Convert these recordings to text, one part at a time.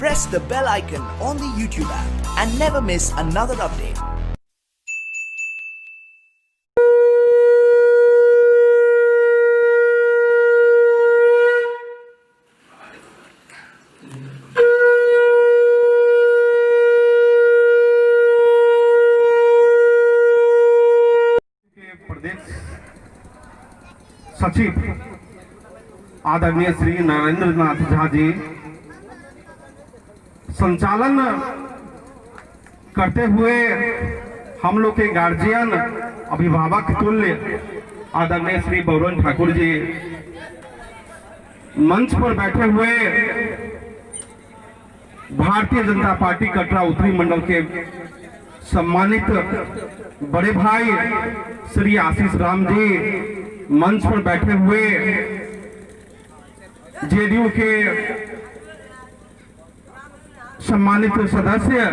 press the bell icon on the YouTube app and never miss another update. सचिव आदरणीय श्री नरेंद्र नाथ झा जी संचालन करते हुए हम लोग के गार्जियन अभिभावक तुल्य आदरणीय श्री बौरन ठाकुर जी मंच पर बैठे हुए भारतीय जनता पार्टी कटरा उत्तरी मंडल के सम्मानित बड़े भाई श्री आशीष राम जी, मंच पर बैठे हुए जेडीयू के सम्मानित सदस्य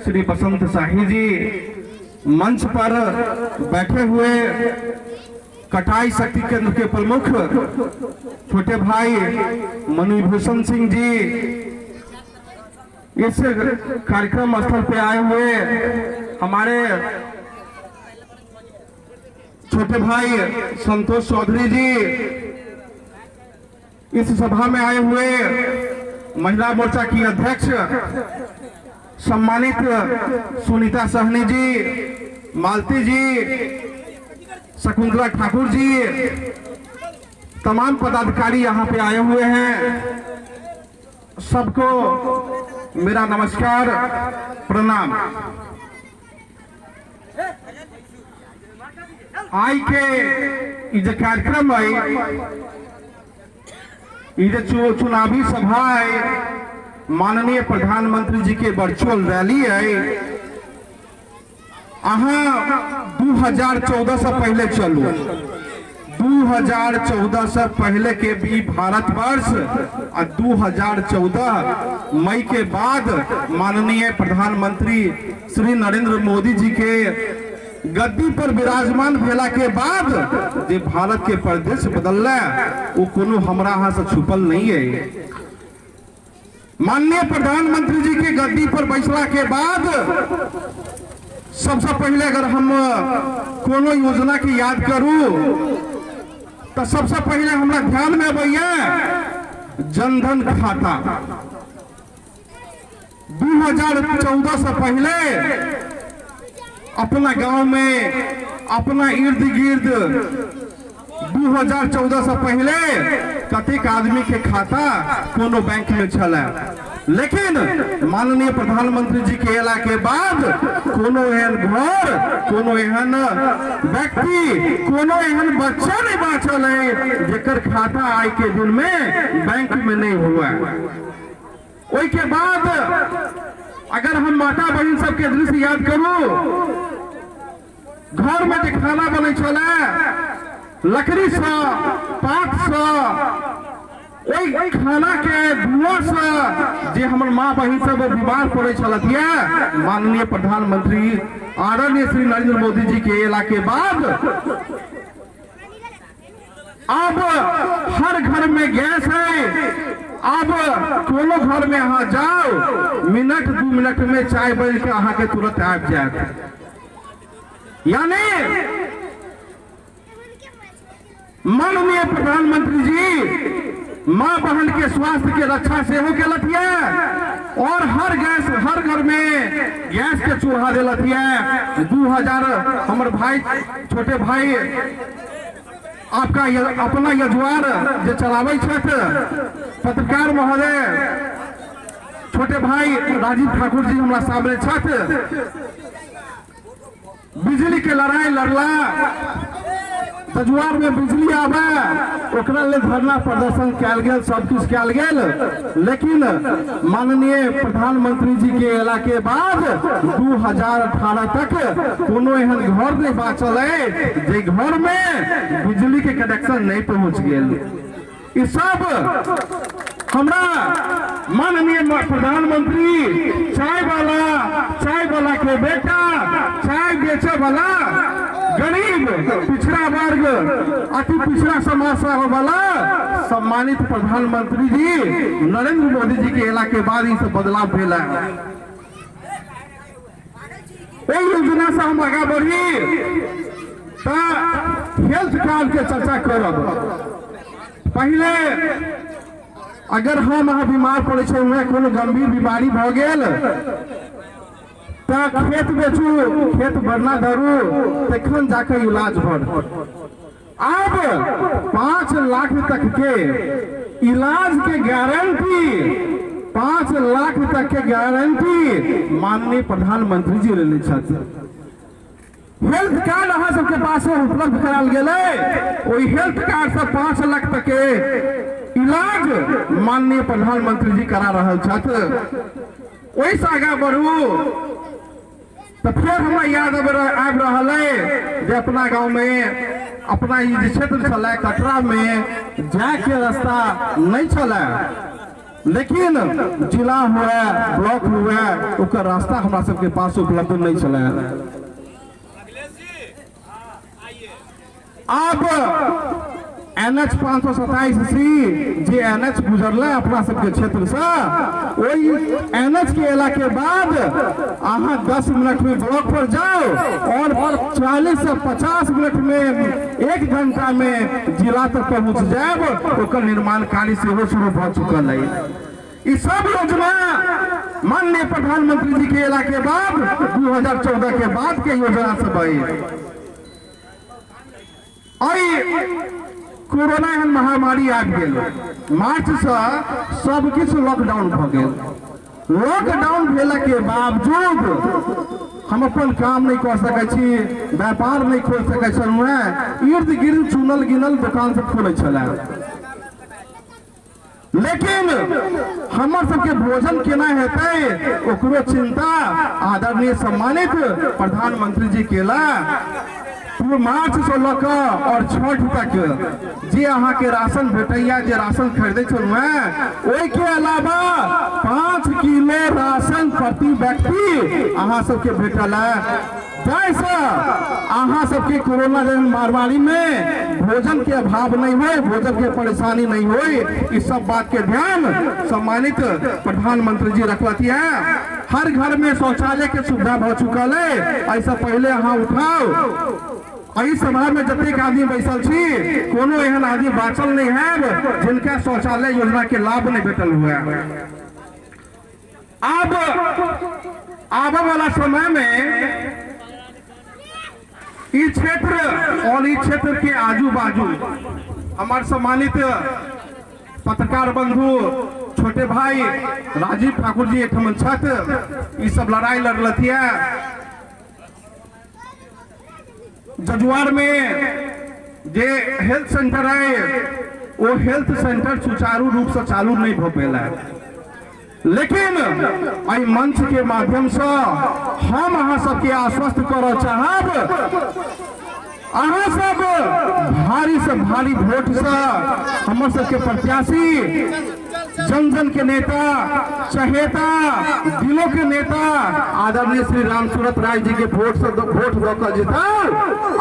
श्री बसंत शाही जी, मंच पर बैठे हुए कटाई शक्ति केंद्र के प्रमुख छोटे भाई मणिभूषण सिंह जी, इस कार्यक्रम स्थल पे आए हुए हमारे छोटे भाई संतोष चौधरी जी, इस सभा में आए हुए महिला मोर्चा की अध्यक्ष सम्मानित सुनीता सहनी जी, मालती जी, शकुंतला ठाकुर जी, तमाम पदाधिकारी यहाँ पे आए हुए हैं। सबको मेरा नमस्कार प्रणाम। आई के जो कार्यक्रम है जो चुनावी सभा है, माननीय प्रधानमंत्री जी के वर्चुअल रैली है, अहाँ 2014 से पहले चलू। 2014 से पहले के भी भारतवर्ष और 2014 मई के बाद माननीय प्रधानमंत्री श्री नरेंद्र मोदी जी के गद्दी पर विराजमान भेला के बाद जो भारत के परिदृश्य बदल वो कोनो हमरा यहाँ से छुपल नहीं है। माननीय प्रधानमंत्री जी के गद्दी पर बैठला के बाद सबसे पहले अगर हम कोनो योजना की याद करूं तो सबसे पहले हमरा ध्यान में भैया जनधन खाता। 2014 से पहले अपना गांव में अपना इर्द गिर्द 2014 से पहले कतेक आदमी के खाता कोनो बैंक में चला, लेकिन माननीय प्रधानमंत्री जी के अला के बाद कोनो एहन घर, कोनो एहन व्यक्ति, कोनो एहन बच्चा नहीं बाँचल है जेकर खाता आज के दिन में बैंक में नहीं हुआ। ओई के बाद अगर हम माता बहन सबके दृश्य याद करूं, घर में जो खाना बने चला लकड़ी से, पात से, वही खाना के धुआं से जे हमर माँ बहन सब बीमार पड़े चलतिया, माननीय प्रधानमंत्री आदरणीय श्री नरेंद्र मोदी जी के अला के बाद अब हर घर में गैस है। अब कोनो घर में अहाँ जाओ, मिनट 2 मिनट में चाय बन के अहाँ के तुरंत आ जाए। यानी माननीय प्रधानमंत्री जी माँ बहन के स्वास्थ्य के रक्षा से हो के लतिया और हर घर में गैस के चूल्हा दे लतिया। 2000 हमारे भाई छोटे भाई आपका अपना यजवार जो चलावे पत्रकार महोदय छोटे भाई राजीव ठाकुर जी हमारा सामने बिजली के लड़ाई लड़ला, जजुआर में बिजली आवे ओकरा ले धरना प्रदर्शन कैल गेल, सब कुछ कैल गेल, लेकिन माननीय प्रधानमंत्री जी के अला के बाद 2018 तक कोनो एहन घर नहीं बाँचल है जे घर में बिजली के कनेक्शन नहीं पहुंच गेल। इस सब हमरा माननीय प्रधानमंत्री चाय वाला के बेटा, चाय बेचे वाला गरीब पिछड़ा वर्ग अति पिछड़ा समाज से वाला सम्मानित प्रधानमंत्री जी नरेंद्र मोदी जी के अयला के बाद इस बदलाव भेल है। योजना से हम आगे बढ़ी तो हेल्थ कार्ड के चर्चा करब। पहले अगर हम अहाँ बीमार पड़े कोनो गंभीर बीमारी भ गेल तो खेत बेचू खेत बढ़ना धरू तखन जाकर इलाज भर। अब 5 लाख तक के इलाज के गारंटी 5 लाख तक के गारंटी माननीय प्रधानमंत्री जी लेने छथि। हेल्थ कार्ड अहाँ सबके पास उपलब्ध कराल गेलै। ओहि हेल्थ कार्ड से 5 लाख तक के इलाज माननीय प्रधानमंत्री जी करा रहल छथि। ओहि से आगा बढ़ू तो फिर हमरा याद आबि रहल है जे अपना गांव में अपना ये क्षेत्र चला कटरा में जाके रास्ता नहीं चला, लेकिन जिला हुआ ब्लॉक हुआ ओकर रास्ता हमरा सबके पास उपलब्ध नहीं चला। अब NH 527C जे NH गुजरल अपना सबके क्षेत्र से वही NH के अयला के बाद अहाँ 10 मिनट में ब्लॉक पर जाओ और 40 से 50 मिनट में 1 घंटा में जिला तक पहुंच जाए। ओकर निर्माण कार्य सेहो शुरू भ चुकल है। ई सब योजना माननीय प्रधानमंत्री जी के अयला के बाद 2014 के बाद के योजना सब है। कोरोना एहन महामारी आबि गेल, मार्च से सब किछु लॉकडाउन भ गेल। लॉकडाउन भेला के बावजूद हम अपन काम नहीं कर सकै छी, व्यापार नहीं खोल सकै छलहुँ हैं। इर्द गिर्द चुनल गिनल दुकान सब खोले छलै, लेकिन हमर सबके भोजन केना हेतै ओकरो चिंता आदरणीय सम्मानित प्रधानमंत्री जी केला। मार्च से लक और छठ तक जे अहाँ के राशन भेटैया जे राशन खरीदे छलहुँ ओहि के अलावा 5 किलो राशन प्रति व्यक्ति अहाँ सबके भेटल है। जैसे अहाँ सबके कोरोना महामारी में भोजन के अभाव नहीं हो, भोजन के परेशानी नहीं हो, इस सब बात के ध्यान सम्मानित प्रधानमंत्री जी रखलती है। हर घर में शौचालय के सुविधा भ चुकल है। ऐसा पहले अहाँ उठाओ एहि सभा में जतेक आदमी बैसल छी कोनो एहन आदमी बाँचल नहीं है जिनका शौचालय योजना के लाभ नहीं भेटल हुआ है। अब आने वाला समय में इस क्षेत्र और इस क्षेत्र के आजू बाजू हमारे सम्मानित पत्रकार बंधु छोटे भाई राजीव ठाकुर जी एक छत ये सब लड़ाई लड़लती है। जजुआर में जे हेल्थ सेंटर है वो हेल्थ सेंटर सुचारू रूप से चालू नहीं हो पेला, लेकिन आई मंच के माध्यम से हम अहाँ सबके आश्वस्त कर चाहब अहाँ सब भारी से भारी वोट से हमर सबके प्रत्याशी जन जन के नेता चहेता दिलों के नेता आदरणीय श्री राम सूरत राय जी के वोट देकर जिताओ।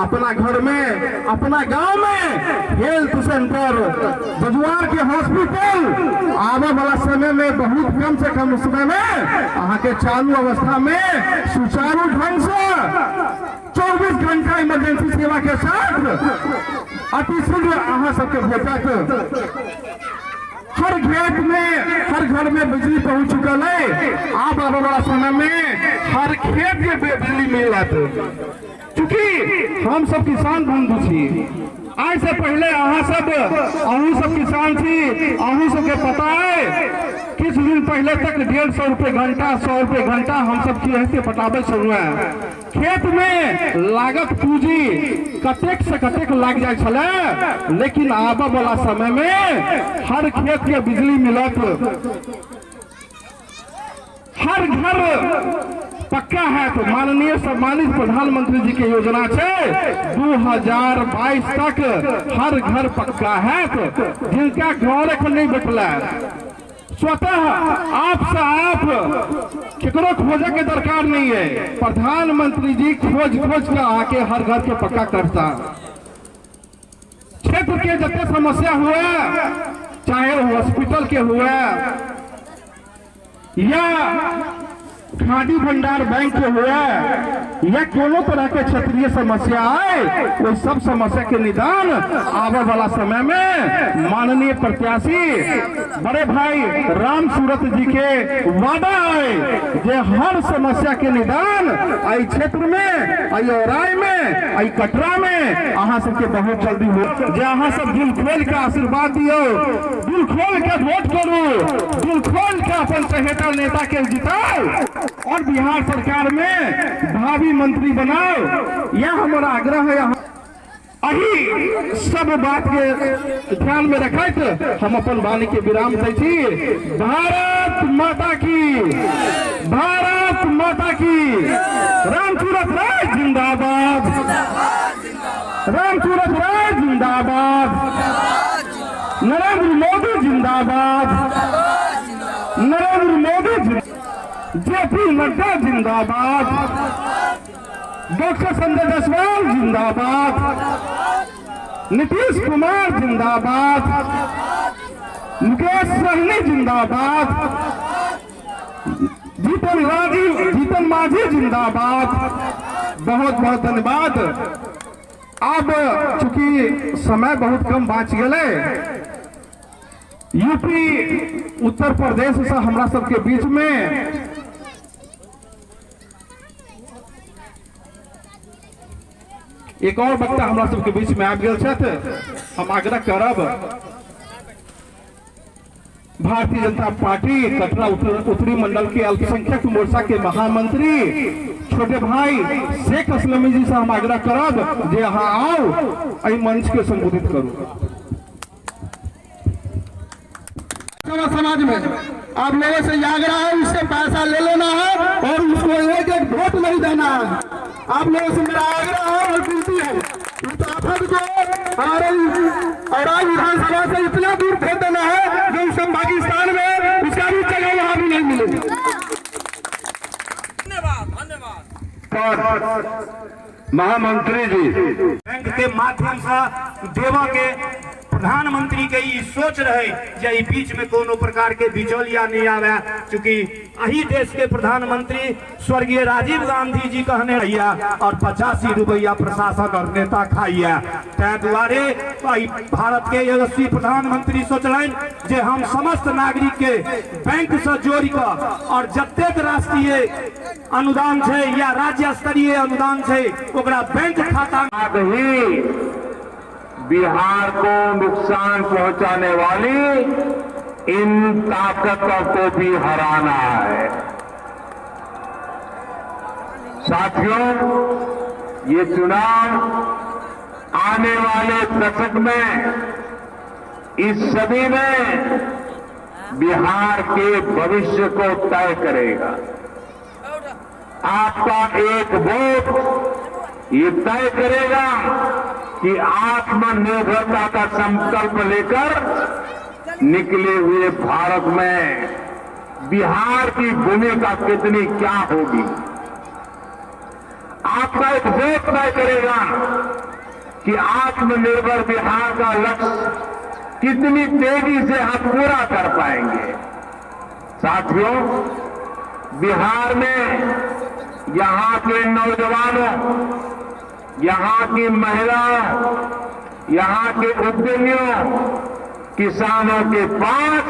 अपना घर में अपना गांव में हेल्थ सेंटर जजुआर के हॉस्पिटल आने वाला समय में बहुत कम से कम समय में अहाँ के चालू अवस्था में सुचारू ढंग से 24 घंटा इमरजेंसी सेवा के साथ अति शीघ्र अहाँ सबके भेटत। हर गेट में हर घर में बिजली पहुंच चुकल है। आप आने वाला समय में हर खेत में बिजली मिलत, क्योंकि हम सब किसान बंधु छी। आज से पहले अहाँ सब किसान थी, अहू सबके पता है किस दिन पहले तक 150 रुपए घंटा 100 रुपए घंटा हम सब की पटाबे छलुँ। खेत में लागत पूंजी कतेक से कतेक लाग जाय छले, लेकिन आबे वाला समय में हर खेत के बिजली मिलत, हर घर पक्का है। तो माननीय सम्मानित प्रधानमंत्री जी की योजना है 2022 तक हर घर पक्का है। तो जिनका घर एखन नहीं बैठला स्वतः आपसे आप केकरो खोजे के दरकार नहीं है। प्रधानमंत्री जी खोज खोज के आके हर घर के पक्का करता। क्षेत्र के जितने समस्या हुए, चाहे हॉस्पिटल के हुए या खादी भंडार बैंक के हुए या कोनो तरह के क्षेत्रीय समस्या आए, वो सब समस्या के निदान आने वाला समय में माननीय प्रत्याशी बड़े भाई राम सूरत जी के वादा है जे हर समस्या के निदान आई क्षेत्र में, आई औराई में, आई कटरा में अहाँ सबके बहुत जल्दी हो। जे अहाँ सब दिल खोल के आशीर्वाद दियो, दिल खोल के वोट करू, दिल खोल के अपन चहेता नेता के जिताओ और बिहार सरकार में भावी मंत्री बनाओ। यह हमारा आग्रह है। अही सब बात के ध्यान में रखत हम अपन वाणी के विराम दै छी। भारत माता की, भारत माता की। राम सूरत राय जिंदाबाद, राम सूरत राय जिंदाबाद, नरेंद्र मोदी जिंदाबाद, नरेंद्र मोदी, जेपी नड्डा जिंदाबाद, डॉक्टर संजय जायसवाल जिंदाबाद, नीतीश कुमार जिंदाबाद, मुकेश सहनी जिंदाबाद, जीतन माझी जिंदाबाद। बहुत बहुत धन्यवाद। अब चूंकि समय बहुत कम बच गए, यूपी उत्तर प्रदेश से हमरा सबके बीच में एक और वक्ता हमरा सबके बीच में आबि गेल छथि। हम आग्रह करब भारतीय जनता पार्टी कटरा उत्तरी मंडल के अल्पसंख्यक मोर्चा के महामंत्री छोटे भाई शेख असलमी जी से हम आग्रह करब जे अहाँ आओ एहि मंच के संबोधित करू। समाज में आप लोगों से आग्रह है, उससे पैसा ले लेना है और उसको एक एक वोट नहीं देना है। आप लोगों से मेरा आग्रह है और विनती है, उत्तराखंड को हमारे और विधानसभा से इतना दूर फेंक देना है जो उससे पाकिस्तान में उसका भी जगह वहां भी नहीं मिलेगी। धन्यवाद, धन्यवाद। महामंत्री जी बैंक के माध्यम से देवा के प्रधानमंत्री के ई सोच रहे जे ई बीच में कोनो प्रकार के बिचौलिया नहीं आवे, क्योंकि अही देश के प्रधानमंत्री स्वर्गीय राजीव गांधी जी कहने रहिया और 85 रुपया प्रशासन और नेता खाइया। तै दुआरे भारत के यशस्वी प्रधानमंत्री सोचलन जे हम समस्त नागरिक के बैंक से जोड़ कर और जतेक राष्ट्रीय अनुदान है या राज्य स्तरीय अनुदान है ओकरा बैंक खाता ही बिहार को नुकसान पहुंचाने वाली इन ताकतों को भी हराना है। साथियों, ये चुनाव आने वाले दशक में इस सदी में बिहार के भविष्य को तय करेगा। आपका एक वोट ये तय करेगा कि आत्मनिर्भरता का संकल्प लेकर निकले हुए भारत में बिहार की भूमिका कितनी क्या होगी। आपका एक वोट तय करेगा कि आत्मनिर्भर बिहार का लक्ष्य कितनी तेजी से हम पूरा कर पाएंगे। साथियों, बिहार में यहां के नौजवानों, यहां की महिलाओं, यहां के उद्यमियों, किसानों के पास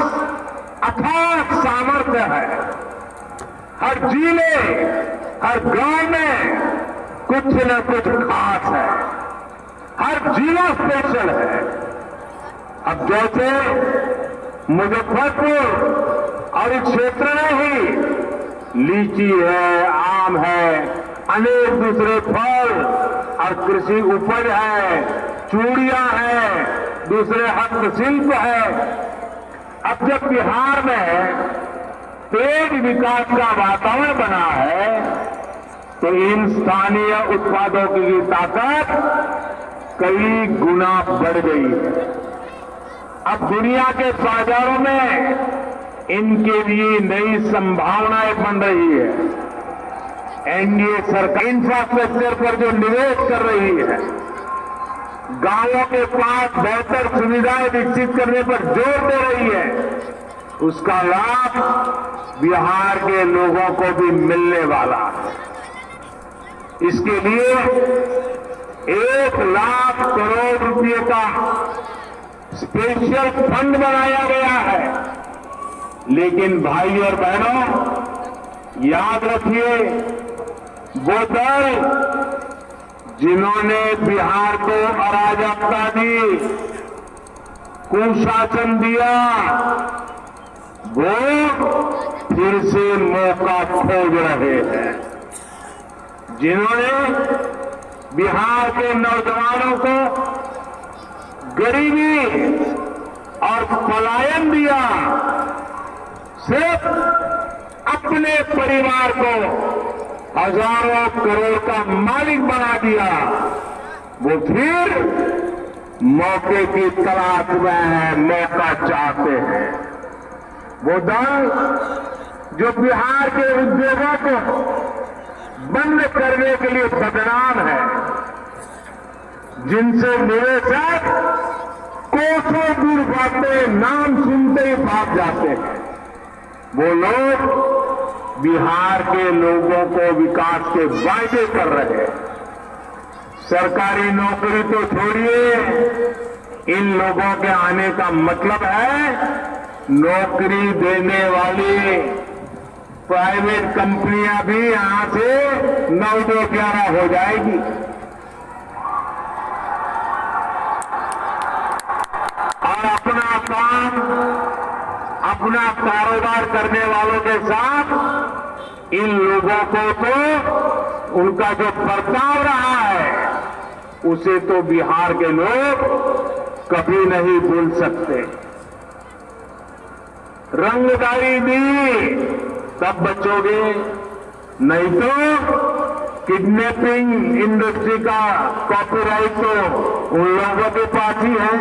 अथाह सामर्थ्य है। हर जिले, हर गांव में कुछ न कुछ खास है, हर जिला स्पेशल है। अब जैसे मुजफ्फरपुर और इस क्षेत्र में ही लीची है, आम है, अनेक दूसरे फल और कृषि उपज है, चूड़ियां है, दूसरे हस्तशिल्प है। अब जब बिहार में तेज विकास का वातावरण बना है तो इन स्थानीय उत्पादों की ताकत कई गुना बढ़ गई है। अब दुनिया के बाजारों में इनके लिए नई संभावनाएं बन रही है। एनडीए सरकार इंफ्रास्ट्रक्चर पर जो निवेश कर रही है, गांवों के पास बेहतर सुविधाएं विकसित करने पर जोर दे रही है, उसका लाभ बिहार के लोगों को भी मिलने वाला है। इसके लिए 1 लाख करोड़ रुपए का स्पेशल फंड बनाया गया है। लेकिन भाई और बहनों, याद रखिए, वो दल जिन्होंने बिहार को अराजकता दी, कुशासन दिया, वो फिर से मौका खोज रहे हैं। जिन्होंने बिहार के नौजवानों को गरीबी और पलायन दिया, सिर्फ अपने परिवार को हजारों करोड़ का मालिक बना दिया, वो फिर मौके की तलाश में है, मौका चाहते हैं। वो दल जो बिहार के उद्योगों को बंद करने के लिए बदनाम है, जिनसे निवेशक कोसों दूर भागते, नाम सुनते ही भाग जाते हैं, वो लोग बिहार के लोगों को विकास के वायदे कर रहे हैं। सरकारी नौकरी तो छोड़िए, इन लोगों के आने का मतलब है नौकरी देने वाली प्राइवेट कंपनियां भी यहां से 9-11 हो जाएगी। और अपना काम, अपना कारोबार करने वालों के साथ इन लोगों को तो उनका जो बर्ताव रहा है, उसे तो बिहार के लोग कभी नहीं भूल सकते। रंगदारी दी तब बचोगे, नहीं तो किडनैपिंग इंडस्ट्री का कॉपीराइट तो उन लोगों के पास ही है।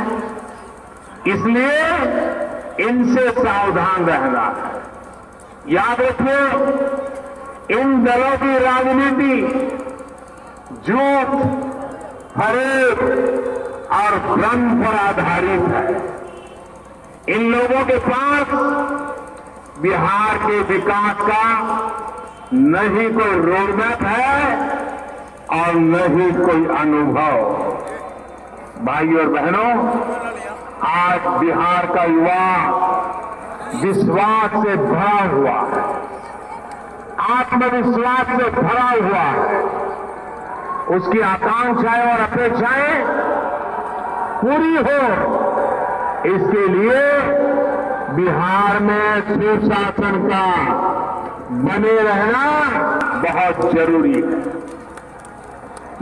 इसलिए इनसे सावधान रहना है। याद रखिए, इन दलों की राजनीति झूठ, फरेब और भ्रम पर आधारित है। इन लोगों के पास बिहार के विकास का न ही कोई रोडमैप है और न ही कोई अनुभव। भाई और बहनों, आज बिहार का युवा विश्वास से भरा हुआ है, आत्मविश्वास से भरा हुआ है। उसकी आकांक्षाएं और अपेक्षाएं पूरी हो, इसके लिए बिहार में सुशासन का बने रहना बहुत जरूरी है।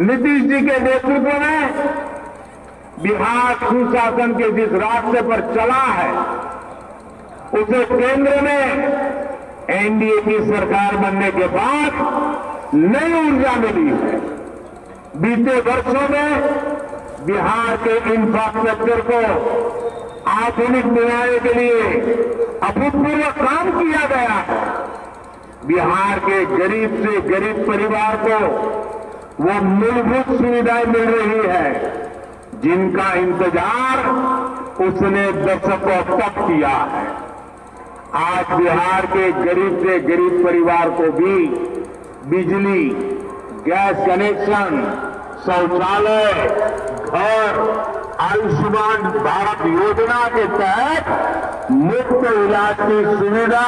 नीतीश जी के नेतृत्व में बिहार सुशासन के जिस रास्ते पर चला है, उसे केंद्र में एनडीए की सरकार बनने के बाद नई ऊर्जा मिली है। बीते वर्षों में बिहार के इंफ्रास्ट्रक्चर को आधुनिक बनाने के लिए अभूतपूर्व काम किया गया है। बिहार के गरीब से गरीब परिवार को वो मूलभूत सुविधाएं मिल रही है जिनका इंतजार उसने दशकों तक किया है। आज बिहार के गरीब से गरीब परिवार को भी बिजली, गैस कनेक्शन, शौचालय, घर, आयुष्मान भारत योजना के तहत मुफ्त इलाज की सुविधा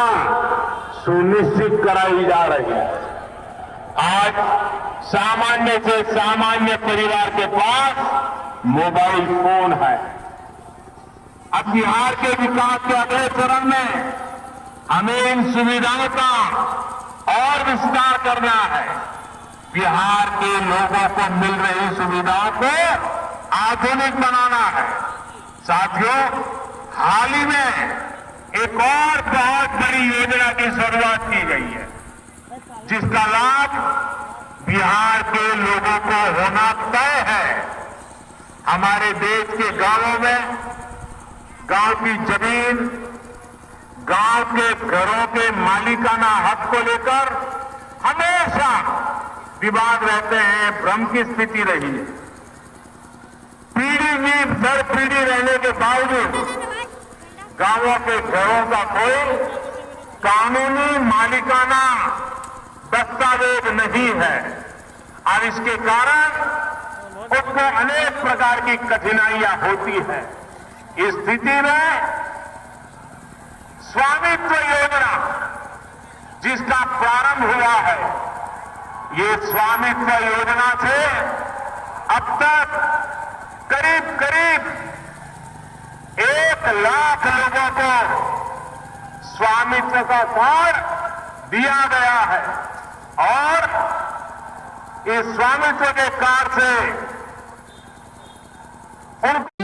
सुनिश्चित कराई जा रही है। आज सामान्य से सामान्य परिवार के पास मोबाइल फोन है। अब बिहार के विकास के अगले चरण में हमें इन सुविधाओं का और विस्तार करना है। बिहार के लोगों को मिल रही सुविधाओं को आधुनिक बनाना है। साथियों, हाल ही में एक और बहुत बड़ी योजना की शुरुआत की गई है, जिसका लाभ बिहार के लोगों को होना तय है। हमारे देश के गांवों में गांव की जमीन, गांव के घरों के मालिकाना हक को लेकर हमेशा विवाद रहते हैं, भ्रम की स्थिति रही है। पीढ़ी में दर पीढ़ी रहने के बावजूद गांवों के घरों का कोई कानूनी मालिकाना दस्तावेज नहीं है और इसके कारण उसको अनेक प्रकार की कठिनाइयां होती है। इस स्थिति में स्वामित्व योजना जिसका प्रारंभ हुआ है, ये स्वामित्व योजना से अब तक करीब करीब 1 लाख लोगों को स्वामित्व का कार्ड दिया गया है और इस स्वामित्व के कार्ड से उनको